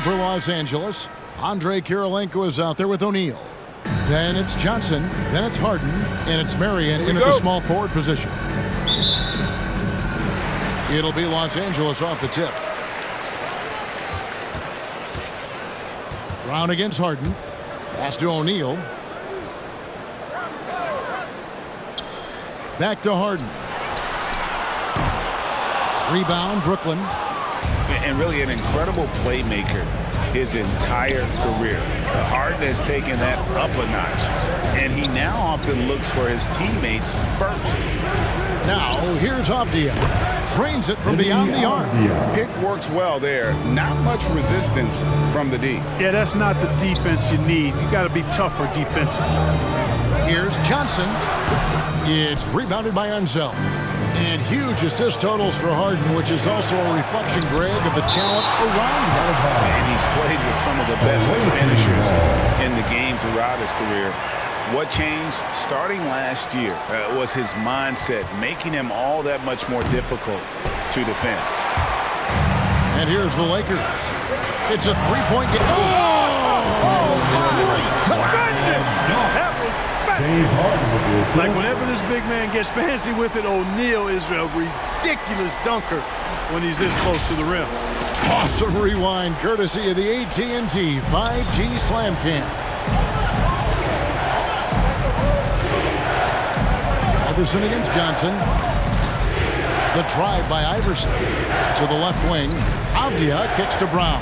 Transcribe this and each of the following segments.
for Los Angeles. Andrei Kirilenko is out there with O'Neal. Then it's Johnson. Then it's Harden. And it's Marion into the small forward position. It'll be Los Angeles off the tip. Brown against Harden. Pass to O'Neal. Back to Harden. Rebound, Brooklyn. And really an incredible playmaker his entire career. Harden has taken that up a notch, and he now often looks for his teammates first. Now, here's Avdija. Trains it from beyond the arc. Pick works well there. Not much resistance from the D. Yeah, that's not the defense you need. You got to be tougher defensively. Here's Johnson. It's rebounded by Unseld. And huge assist totals for Harden, which is also a reflection, Greg, of the talent around him. And he's played with some of the best finishers in the game throughout his career. What changed starting last year was his mindset, making him all that much more difficult to defend. And here's the Lakers. It's a three-point game. Oh, That was special. Like whenever this big man gets fancy with it, O'Neal is a ridiculous dunker when he's this close to the rim. Awesome rewind courtesy of the AT&T 5G Slam Cam. Iverson against Johnson. The drive by Iverson to the left wing. Avdija kicks to Brown.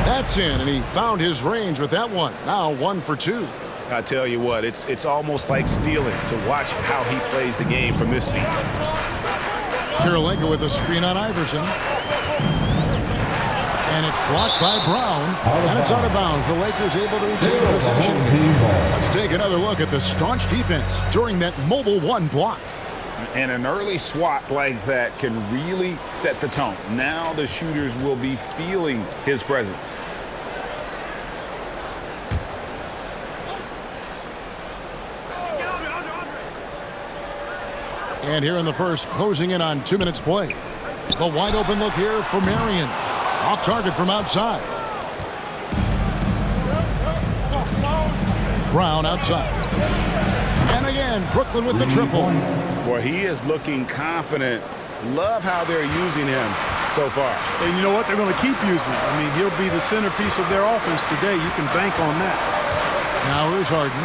That's in, and he found his range with that one. Now 1 for 2. I tell you what, it's almost like stealing to watch how he plays the game from this seat. Kirilenko with a screen on Iverson. And it's blocked by Brown. And it's out of bounds. The Lakers able to retain possession. Let's take another look at the staunch defense during that Mobile One block. And an early swat like that can really set the tone. Now the shooters will be feeling his presence. And here in the first, closing in on 2 minutes play. The wide open look here for Marion. Off target from outside. Brown outside. And again, Brooklyn with the triple. Boy, he is looking confident. Love how they're using him so far. And you know what? They're going to keep using him. I mean, he'll be the centerpiece of their offense today. You can bank on that. Now here's Harden.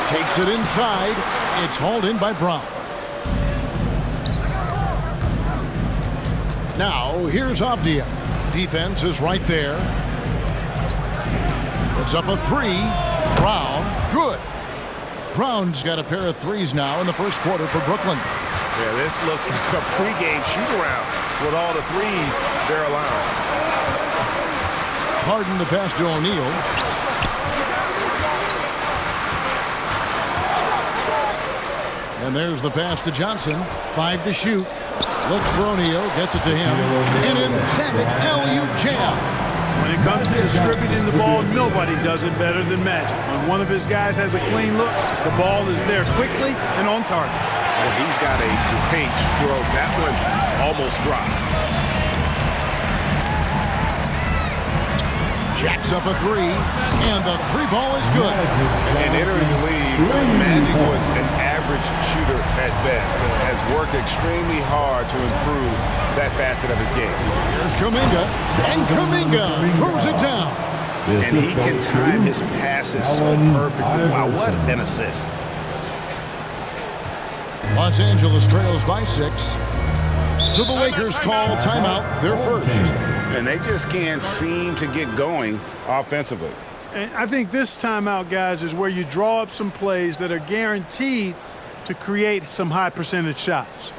Takes it inside. It's hauled in by Brown. Now here's Avdija. Defense is right there. It's up a 3. Brown, good. Brown's got a pair of threes now in the first quarter for Brooklyn. Yeah, this looks like a pregame shoot-around with all the threes they're allowing. Harden the pass to O'Neal. And there's the pass to Johnson. 5 to shoot. Looks for O'Neal. Gets it to him. An emphatic alley-oop jam. When it comes to distributing the ball, nobody does it better than Magic. When one of his guys has a clean look, the ball is there quickly and on target. Well, he's got a great stroke. That one almost dropped. Jacks up a 3, and the 3 ball is good. And entering the league, Magic was an average shooter at best. Has worked extremely hard to improve that facet of his game. Here's Kuminga, and Kuminga throws it down. And he can time his passes so perfectly. Wow, what an assist. Los Angeles trails by 6. So the Lakers call timeout, their first. And they just can't seem to get going offensively. And I think this timeout, guys, is where you draw up some plays that are guaranteed to create some high percentage shots.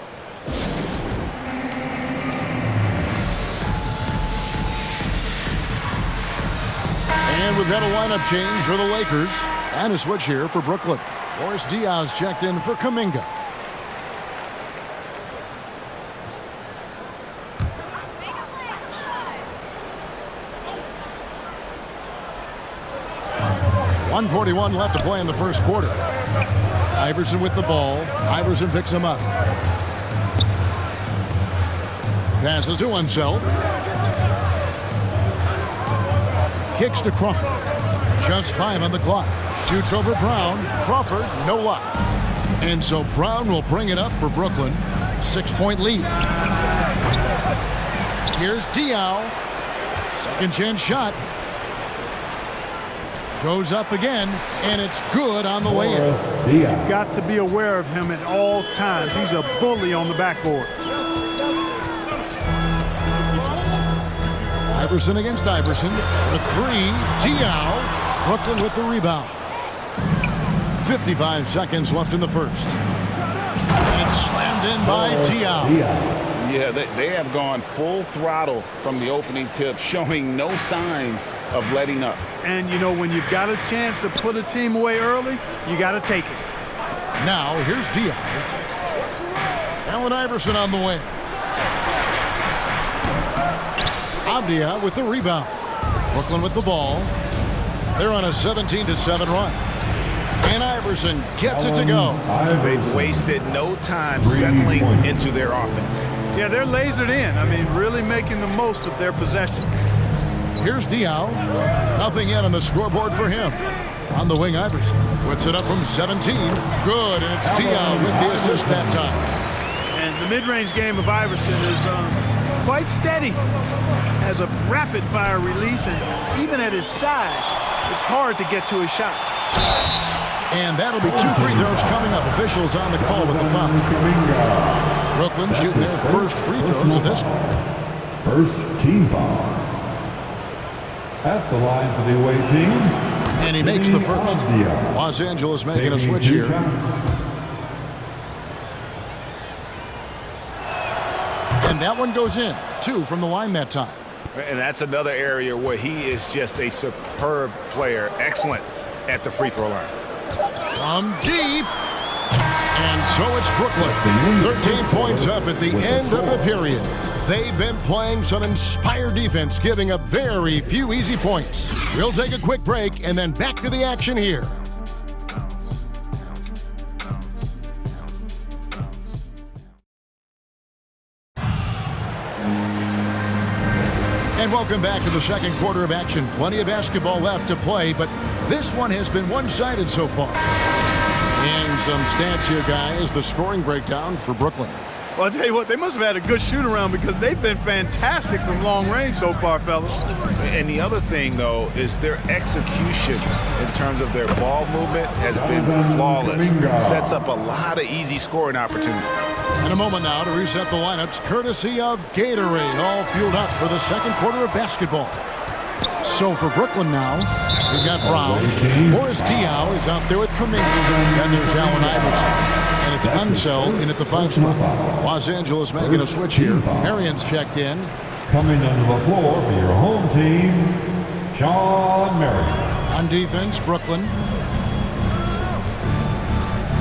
And we've got a lineup change for the Lakers. And a switch here for Brooklyn. Boris Diaz checked in for Kuminga. .141 left to play in the first quarter. Iverson with the ball. Iverson picks him up. Passes to Unseld. Kicks to Crawford. Just 5 on the clock. Shoots over Brown. Crawford, no luck. And so Brown will bring it up for Brooklyn. 6-point lead. Here's Diaw. Second chance shot. Goes up again, and it's good on the way in. You've got to be aware of him at all times. He's a bully on the backboard. Iverson against Iverson. The 3. Diaw. Brooklyn with the rebound. 55 seconds left in the first. And it's slammed in by Diaw. Yeah, they have gone full throttle from the opening tip, showing no signs of letting up. And, you know, when you've got a chance to put a team away early, you got to take it. Now, here's Diaw. Allen Iverson on the wing. Avdia with the rebound. Brooklyn with the ball. They're on a 17-7 run. And Iverson gets it to go. They've wasted no time settling into their offense. Yeah, they're lasered in. I mean, really making the most of their possessions. Here's Diaw. Nothing yet on the scoreboard for him. On the wing, Iverson puts it up from 17. Good, and it's Diaw with the assist that time. And the mid-range game of Iverson is quite steady. Has a rapid-fire release, and even at his size, it's hard to get to his shot. And that'll be 2 free throws coming up. Officials on the call with the foul. Brooklyn shooting their first free throws of this one. First team foul. At the line for the away team. And he makes the first. Los Angeles making a switch here. And that one goes in. 2 from the line that time. And that's another area where he is just a superb player. Excellent at the free throw line. From deep. And so it's Brooklyn. 13 points up at the end of the period. They've been playing some inspired defense, giving up very few easy points. We'll take a quick break and then back to the action here. And welcome back to the second quarter of action. Plenty of basketball left to play, but this one has been one-sided so far. And some stats here, guys. The scoring breakdown for Brooklyn. Well, I'll tell you what, they must have had a good shoot-around because they've been fantastic from long range so far, fellas. And the other thing, though, is their execution in terms of their ball movement has been flawless. Sets up a lot of easy scoring opportunities. In a moment now to reset the lineups, courtesy of Gatorade, all fueled up for the second quarter of basketball. So for Brooklyn now, we've got Brown. Boris Diaw is out there with Kuminga. Then there's Allen Iverson. And it's Unseld in at the 5 spot. Los Angeles making a switch here. Marion's checked in. Coming onto the floor for your home team, Shawn Marion. On defense, Brooklyn.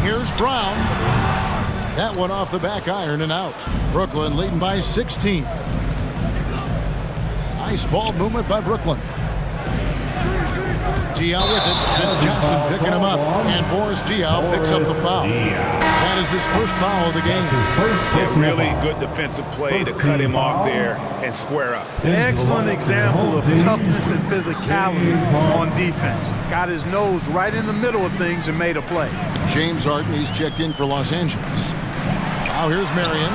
Here's Brown. That one off the back iron and out. Brooklyn leading by 16. Nice ball movement by Brooklyn. Diaw with it. That's Johnson picking him up. And Boris Diaw picks up the foul. That is his first foul of the game. Yeah, really good defensive play to cut him off there and square up. An excellent example of toughness and physicality on defense. Got his nose right in the middle of things and made a play. James Harden, he's checked in for Los Angeles. Now here's Marion.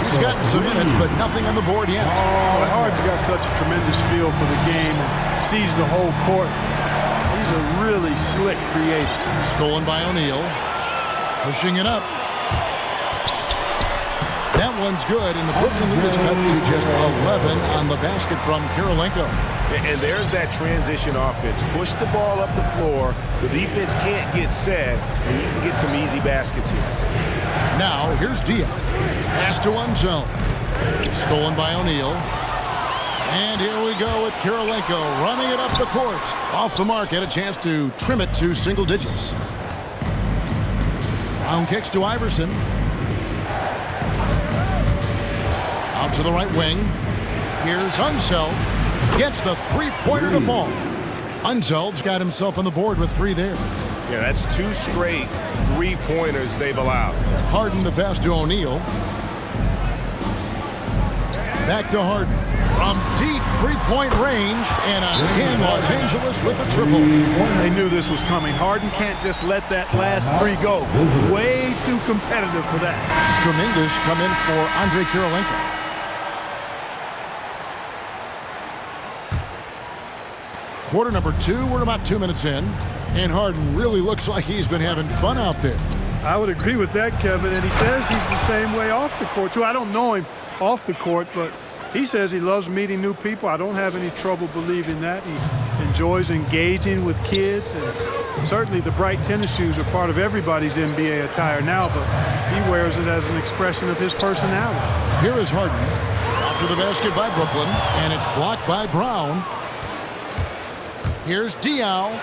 He's gotten some minutes, but nothing on the board yet. Well, Harden's got such a tremendous feel for the game and sees the whole court. He's a really slick creator. Stolen by O'Neal. Pushing it up. That one's good, and the Brooklyn lead is cut to just 11 on the basket from Kirilenko. And there's that transition offense. Push the ball up the floor. The defense can't get set, and you can get some easy baskets here. Now, here's Diaw. Pass to Unseld. Stolen by O'Neal. And here we go with Kirilenko running it up the court. Off the mark, had a chance to trim it to single digits. Brown kicks to Iverson. Out to the right wing. Here's Unseld. Gets the three-pointer to fall. Unseld's got himself on the board with 3 there. Yeah, that's 2 straight three-pointers they've allowed. Harden the pass to O'Neal. Back to Harden. From deep three-point range, and again, Los Angeles with a triple. They knew this was coming. Harden can't just let that last three go. Way too competitive for that. Kuminga's come in for Andrei Kirilenko. Quarter number 2, we're about 2 minutes in, and Harden really looks like he's been having fun out there. I would agree with that, Kevin, and he says he's the same way off the court, too. I don't know him off the court, but he says he loves meeting new people. I don't have any trouble believing that. He enjoys engaging with kids, and certainly the bright tennis shoes are part of everybody's NBA attire now, but he wears it as an expression of his personality. Here is Harden. After the basket by Brooklyn, and it's blocked by Brown. Here's Diaw.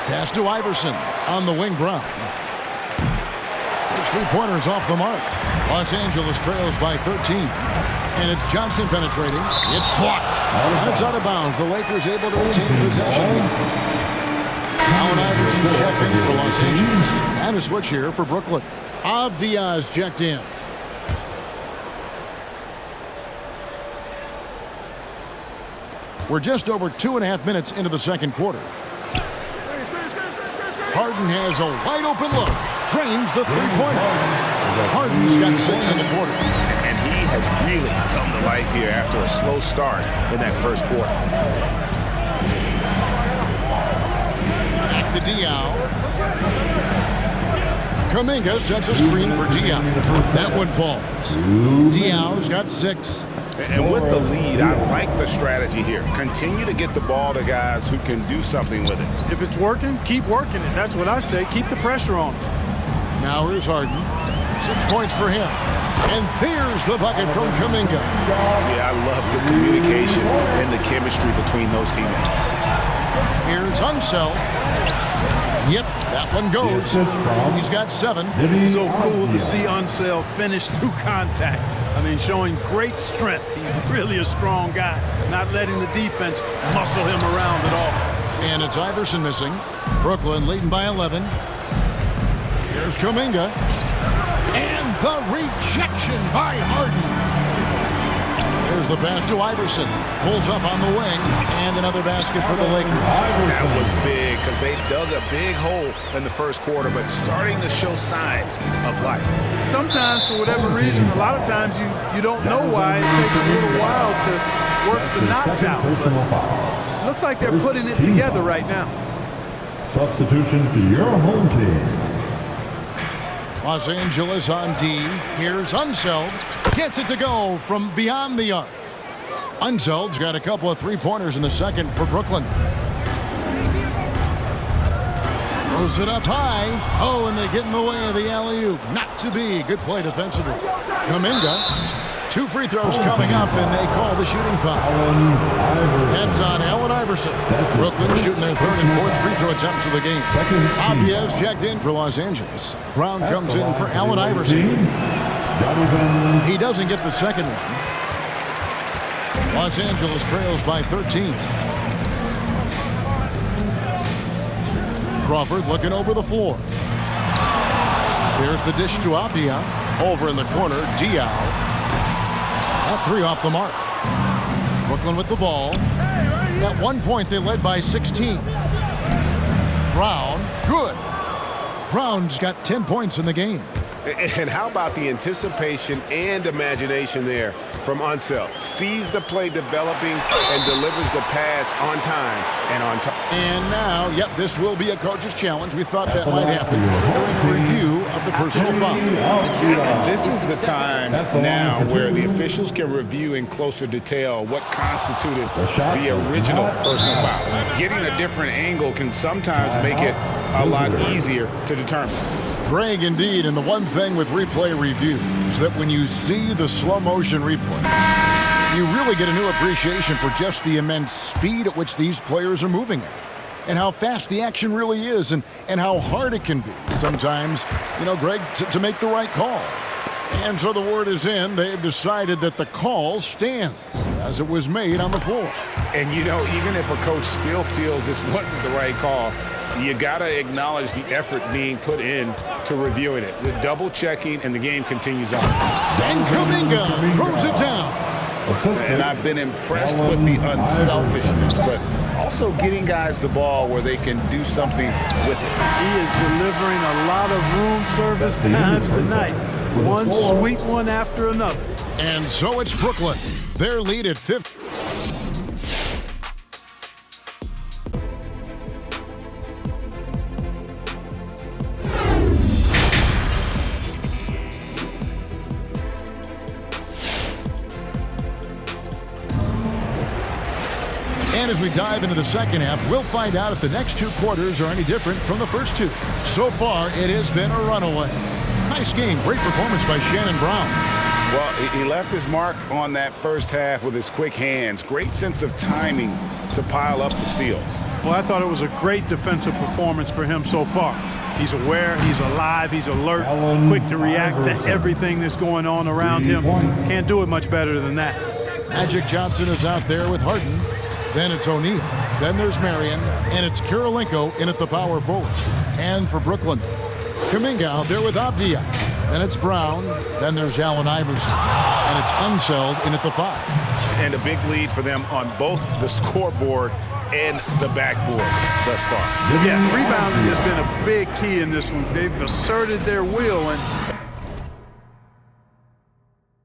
Pass to Iverson on the wing. Brown. His three-pointers off the mark. Los Angeles trails by 13. And it's Johnson penetrating. It's blocked. And it's out of bounds. The Lakers able to retain possession. Allen Iverson's checked in for Los Angeles. And a switch here for Brooklyn. Diaz checked in. We're just over 2.5 minutes into the second quarter. Harden has a wide-open look. Drains the three-pointer. Harden's got 6 in the quarter. And he has really come to life here after a slow start in that first quarter. Back to Diaw. Kuminga sets a screen for Diaw. That one falls. Diaw's got 6. And with the lead, I like the strategy here. Continue to get the ball to guys who can do something with it. If it's working, keep working it. That's what I say. Keep the pressure on him. Now here's Harden. 6 points for him. And there's the bucket from Kuminga. Yeah, I love the communication and the chemistry between those teammates. Here's Unseld. Yep, that one goes. He's got 7. So cool to see Unseld finish through contact. I mean, showing great strength. He's really a strong guy, not letting the defense muscle him around at all. And it's Iverson missing. Brooklyn leading by 11. Here's Kuminga. And the rejection by Harden. There's the pass to Iverson. Pulls up on the wing. And another basket for the Lakers. That was big because they dug a big hole in the first quarter, but starting to show signs of life. Sometimes, for whatever reason, a lot of times you don't know why. It takes a little while to work the knots out. But looks like they're putting it together right now. Substitution for your home team. Los Angeles on D. Here's Unseld. Gets it to go from beyond the arc. Unseld's got a couple of three-pointers in the second for Brooklyn. Throws it up high. Oh, and they get in the way of the alley-oop. Not to be. Good play defensively. Kuminga. 2 free throws coming up, and they call the shooting foul. That's on Allen Iverson. Brooklyn shooting their 3rd and 4th free throw attempts of the game. Diaz checked in for Los Angeles. Brown comes in for Allen Iverson. He doesn't get the second one. Los Angeles trails by 13. Crawford looking over the floor. There's the dish to Apia. Over in the corner, Diaw. That 3 off the mark. Brooklyn with the ball. At one point, they led by 16. Brown, good. Brown's got 10 points in the game. And how about the anticipation and imagination there from Unseld? Sees the play developing and delivers the pass on time and on time. And now, yep, this will be a coach's challenge. We thought that might happen during a review of the personal foul. And this is the time now where the officials can review in closer detail what constituted the original personal foul. Getting a different angle can sometimes make it a lot easier to determine. Greg, indeed, and the one thing with replay review is that when you see the slow motion replay, you really get a new appreciation for just the immense speed at which these players are moving at, and how fast the action really is, and how hard it can be sometimes, Greg, to make the right call. And so the word is in. They've decided that the call stands as it was made on the floor. And, even if a coach still feels this wasn't the right call, you got to acknowledge the effort being put in to reviewing it. The double checking, and the game continues on. And Kuminga throws it down. And I've been impressed with the unselfishness, but also getting guys the ball where they can do something with it. He is delivering a lot of room service times tonight. One sweet one after another. And so it's Brooklyn. Their lead at 50. And as we dive into the second half, we'll find out if the next two quarters are any different from the first two. So far, it has been a runaway. Nice game. Great performance by Shannon Brown. Well, he left his mark on that first half with his quick hands. Great sense of timing to pile up the steals. Well, I thought it was a great defensive performance for him so far. He's aware, he's alive, he's alert, quick to react to everything that's going on around him. Can't do it much better than that. Magic Johnson is out there with Harden. Then it's O'Neal. Then there's Marion. And it's Kirilenko in at the power forward. And for Brooklyn, Kuminga out there with Avdia. Then it's Brown. Then there's Allen Iverson. And it's Unseld in at the 5. And a big lead for them on both the scoreboard and the backboard thus far. Yeah, rebounding has been a big key in this one. They've asserted their will, and